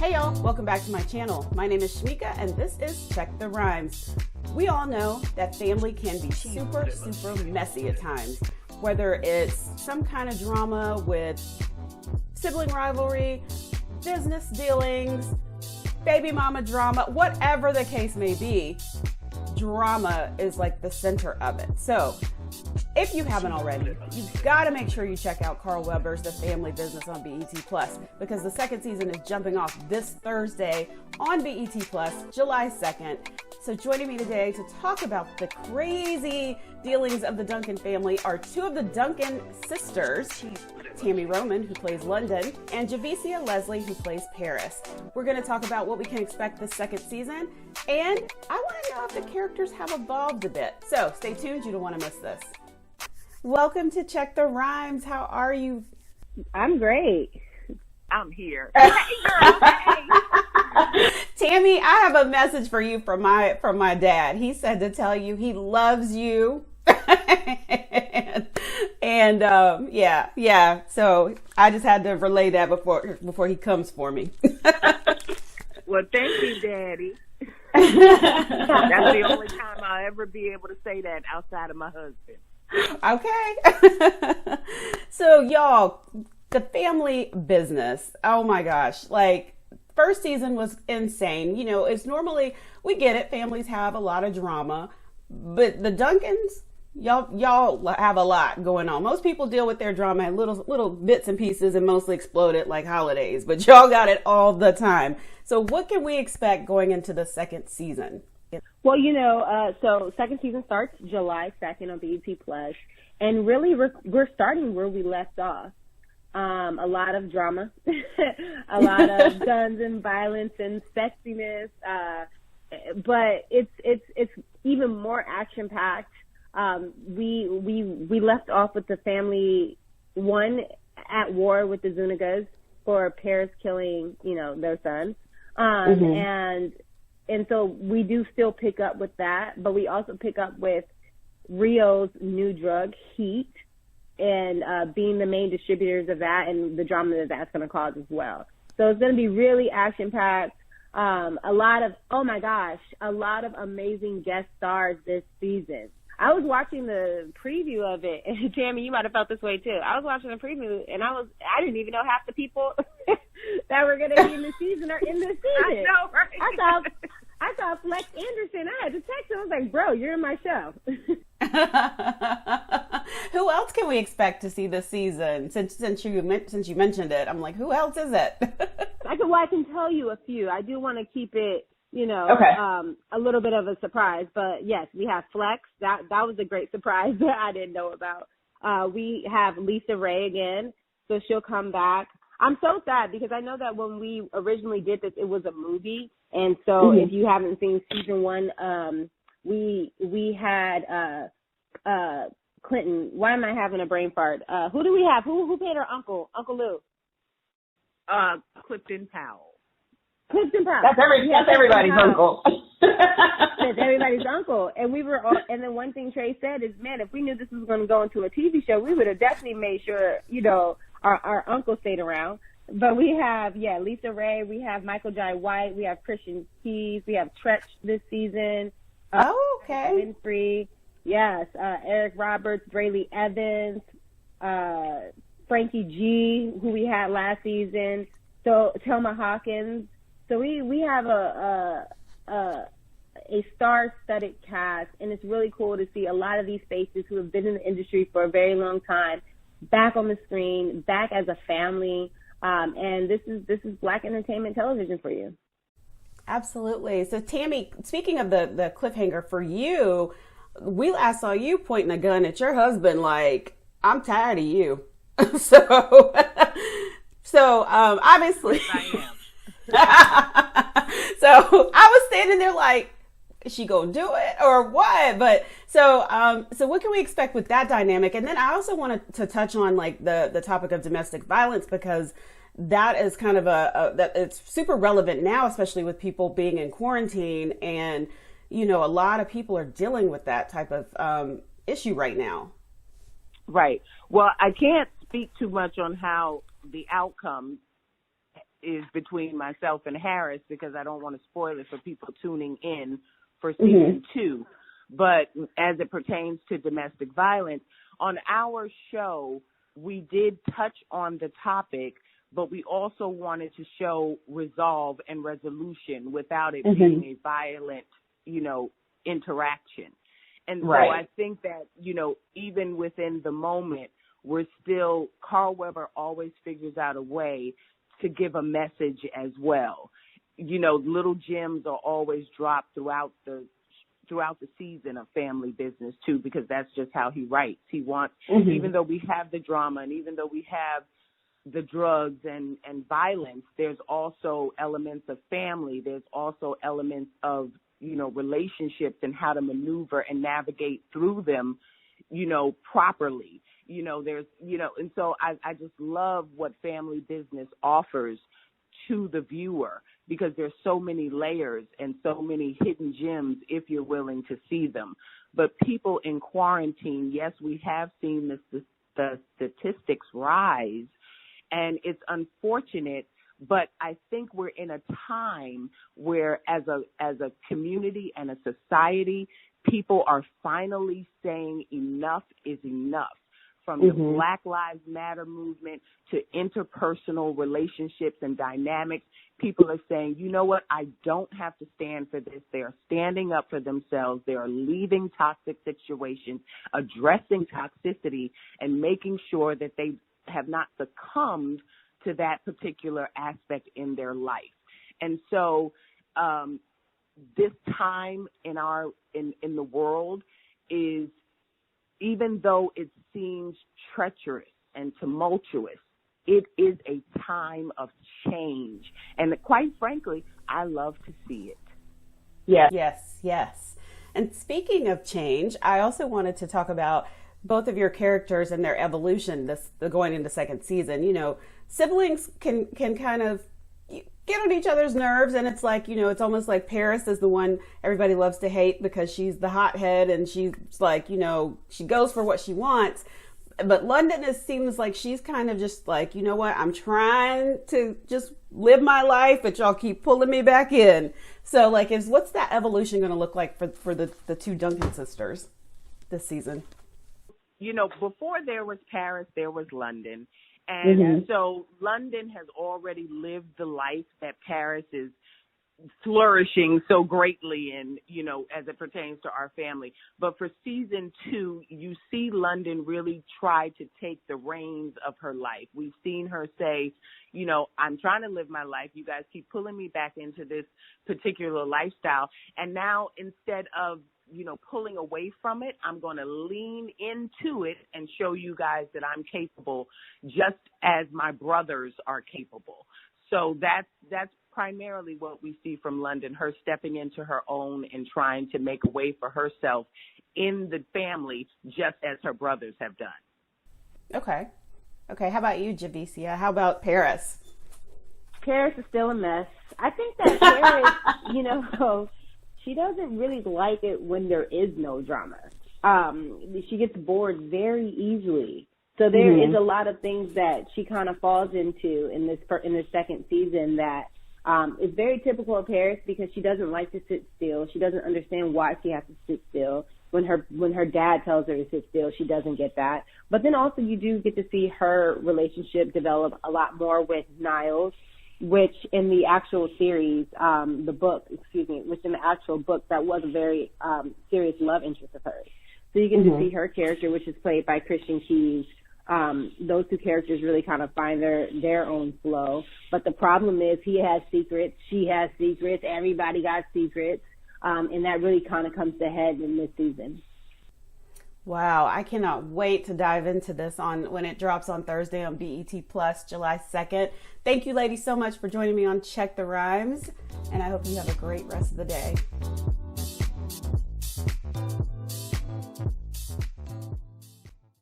Hey y'all, welcome back to my channel. My name is Shamika and this is Check the Rhymes. We all know that family can be super messy at times. Whether it's some kind of drama with sibling rivalry, business dealings, baby mama drama, whatever the case may be, drama is like the center of it. So if you haven't already, you've got to make sure you check out Carl Weber's The Family Business on BET Plus, because the second season is jumping off this Thursday on BET Plus, July 2nd. So joining me today to talk about the crazy dealings of the Duncan family are two of the Duncan sisters, Tami Roman, who plays London, and Javicia Leslie, who plays Paris. We're going to talk about what we can expect this second season, and I want to know if the characters have evolved a bit. So stay tuned, you don't want to miss this. Welcome to Check the Rhymes. How are you? I'm great. I'm here. Tami, I have a message for you from my dad. He said to tell you he loves you. and yeah. So I just had to relay that before he comes for me. Well, thank you, Daddy. That's the only time I'll ever be able to say that outside of my husband. Okay. So y'all, the family business. Oh my gosh. Like, first season was insane. You know, it's normally, we get it, families have a lot of drama, but the Duncans, y'all have a lot going on. Most people deal with their drama in little bits and pieces and mostly explode it like holidays, but y'all got it all the time. So what can we expect going into the second season? Well, so second season starts July 2nd on BET Plus, and really we're starting where we left off. A lot of drama, a lot of guns and violence and sexiness, but it's even more action packed. We left off with the family one at war with the Zunigas for Paris killing their son, and so we do still pick up with that, but we also pick up with Rio's new drug, Heat, and being the main distributors of that and the drama that that's going to cause as well. So it's going to be really action-packed. A lot of amazing guest stars this season. I was watching the preview of it, and Tami, you might have felt this way too. I was watching the preview, and I didn't even know half the people that were going to be in the season are in this season. I know, right? I saw Flex Anderson. I had to text him. I was like, bro, you're in my show. Who else can we expect to see this season? Since you mentioned it, I'm like, who else is it? I can tell you a few. I do want to keep it, okay, a little bit of a surprise. But yes, we have Flex. That was a great surprise that I didn't know about. We have Lisa Ray again, so she'll come back. I'm so sad because I know that when we originally did this, it was a movie. And so if you haven't seen season one, we had Clinton. Why am I having a brain fart? Who do we have? Who played our uncle? Uncle Lou? Clifton Powell. Clifton Powell. That's everybody's uncle. That's everybody's uncle. And and then one thing Trey said is, man, if we knew this was going to go into a TV show, we would have definitely made sure, our uncle stayed around. But we have, Lisa Ray, we have Michael Jai White, we have Christian Keys, we have Tretch this season. Okay. Winfrey, yes, Eric Roberts, Brayley Evans, Frankie G, who we had last season, so Thelma Hawkins. So we have a star-studded cast, and it's really cool to see a lot of these faces who have been in the industry for a very long time back on the screen, back as a family. And this is Black entertainment television for you. Absolutely. So Tami, speaking of the cliffhanger for you, we last saw you pointing a gun at your husband like, I'm tired of you. So obviously I am. So I was standing there like, is she gonna do it or what? But so what can we expect with that dynamic? And then I also wanted to touch on like the topic of domestic violence, because that is kind of that it's super relevant now, especially with people being in quarantine, and a lot of people are dealing with that type of issue right now. Right. Well, I can't speak too much on how the outcome is between myself and Harris, because I don't want to spoil it for people tuning in for season 2. But as it pertains to domestic violence, on our show, we did touch on the topic, but we also wanted to show resolve and resolution without it being a violent, interaction. And so I think that, even within the moment, Carl Weber always figures out a way to give a message as well. Little gems are always dropped throughout the season of Family Business too, because that's just how he writes. He wants, even though we have the drama and even though we have the drugs and violence, there's also elements of family. There's also elements of, relationships and how to maneuver and navigate through them, properly. And so I just love what Family Business offers to the viewer, because there's so many layers and so many hidden gems if you're willing to see them. But people in quarantine, yes, we have seen the statistics rise, and it's unfortunate, but I think we're in a time where as a community and a society, people are finally saying enough is enough. From the Black Lives Matter movement to interpersonal relationships and dynamics, people are saying, you know what, I don't have to stand for this. They are standing up for themselves. They are leaving toxic situations, addressing toxicity, and making sure that they have not succumbed to that particular aspect in their life. And so this time in the world is, even though it seems treacherous and tumultuous, it is a time of change. And quite frankly, I love to see it. Yes. And speaking of change, I also wanted to talk about both of your characters and their evolution going into second season. Siblings can kind of get on each other's nerves, and it's like, it's almost like Paris is the one everybody loves to hate because she's the hothead and she's like, she goes for what she wants. But London seems like she's kind of just like, what, I'm trying to just live my life, but y'all keep pulling me back in. So what's that evolution going to look like for the two Duncan sisters this season? Before there was Paris, there was London. And so London has already lived the life that Paris is flourishing so greatly in, as it pertains to our family. But for season 2, you see London really try to take the reins of her life. We've seen her say, I'm trying to live my life. You guys keep pulling me back into this particular lifestyle. And now instead of pulling away from it, I'm going to lean into it and show you guys that I'm capable, just as my brothers are capable. So that's primarily what we see from London, her stepping into her own and trying to make a way for herself in the family, just as her brothers have done. Okay. How about you, Javicia? How about Paris? Paris is still a mess. I think that Paris, she doesn't really like it when there is no drama. She gets bored very easily. So there is a lot of things that she kind of falls into in this second season that is very typical of Paris, because she doesn't like to sit still. She doesn't understand why she has to sit still. When her dad tells her to sit still, she doesn't get that. But then also you do get to see her relationship develop a lot more with Niles, which in the actual series, which in the actual book, that was a very serious love interest of hers. So you get to see her character, which is played by Christian Keys. Those two characters really kind of find their own flow. But the problem is he has secrets, she has secrets, everybody got secrets. And that really kind of comes to head in this season. Wow, I cannot wait to dive into this when it drops on Thursday on BET Plus, July 2nd. Thank you, ladies, so much for joining me on Check the Rhymes, and I hope you have a great rest of the day.